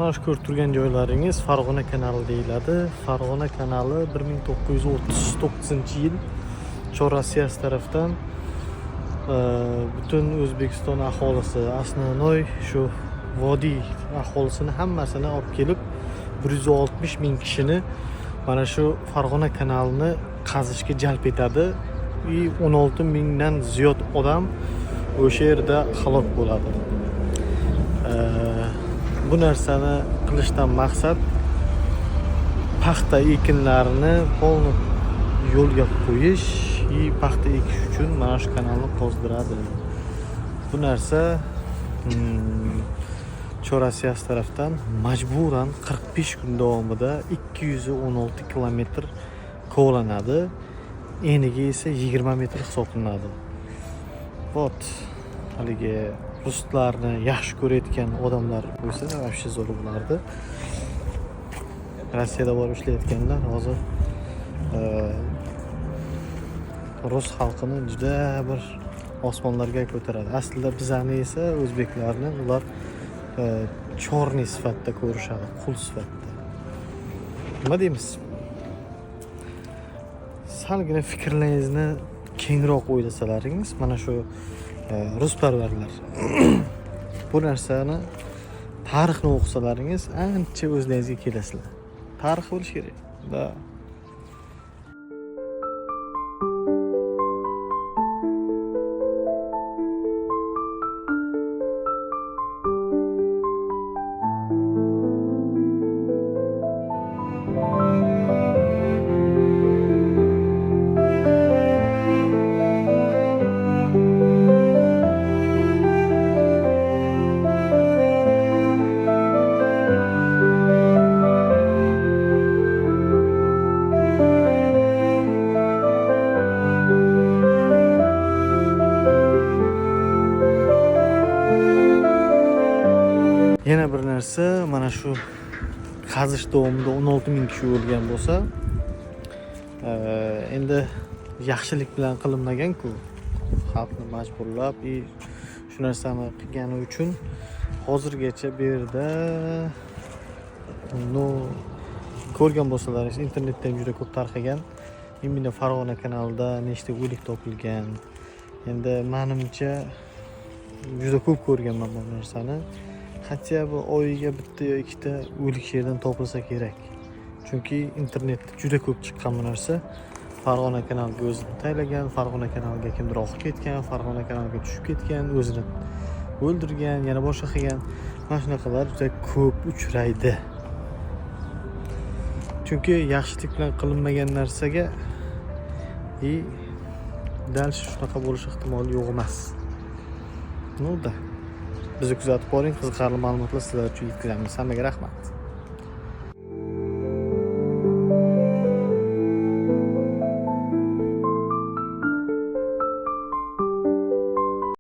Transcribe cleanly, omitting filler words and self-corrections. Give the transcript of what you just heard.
mana shu ko'rib turgan joylaringiz Farg'ona kanali deyiladi. Farg'ona kanali 1939-yil Chor Rossiyasi tarafdan butun O'zbekiston aholisi, asnonoy shu vodiy aholisini hammasini olib kelib 160 ming kishini mana shu Farg'ona kanalini qazishga jalb etadi. 16 mingdan ziyod odam o'sha yerda halok bo'ladi. Bu narsani qilishdan maqsad paxta ekinlarini polni yo'lga qo'yish va paxta ekish uchun mana shu kanalni qazdiradi. Bu narsa Chor Rossiyasi tarafdan majburan 45 kun davomida 216 kilometr kovlanadi. Eniga esa 20 metr hisoblanadi. Vot, haligi ruslarni yaxshi ko'rayotgan odamlar bo'lsa, вообще zo'r bo'lardi. Rossiyada borib ishlayotganlar hozir rus xalqini juda bir osmonlarga ko'taradi. Aslida bizlarni esa o'zbeklarni ular chorni sifatida ko'rishadi, qul sifatida. Nima deymiz? Salgina fikrlaringizni kengroq o'ylasalaringiz, mana shu rusparvarlar bu narsani tarixni o'qisalaringiz ancha o'zlaringizga kelasizlar. Tarix bo'lish kerak. Da. Yana bir narsa, mana shu qazish davomida 16 ming kishi o'lgan bo'lsa, endi yaxshilik bilan qilinmagan-ku. Xalqni majburlab, shu narsani qilgani uchun hozirgacha bu yerda ko'rgan bo'lsalaringiz, internetda juda ko'p tarqagan. Mana Farg'ona kanalida nechta o'lik topilgan. Endi menimcha juda ko'p ko'rganman bu narsani. Hatto bu oyiga bitta yo ikkita o'lik yerdan topilsa kerak. Chunki internetda juda ko'p chiqqan bu narsa. Farg'ona kanaliga o'zini taylagan, Farg'ona kanaliga kimdir oqib ketgan, Farg'ona kanaliga tushib ketgan, o'zini o'ldirgan, yana boshqa qilgan. Mana shunaqalar juda ko'p uchraydi. Chunki yaxshilik bilan qilinmagan narsaga dal shunaqa bo'lish ehtimoli yo'q emas. Bizni kuzatib boring, qiziqarli ma'lumotlar sizlar uchun yetkazamiz. Hammaga rahmat.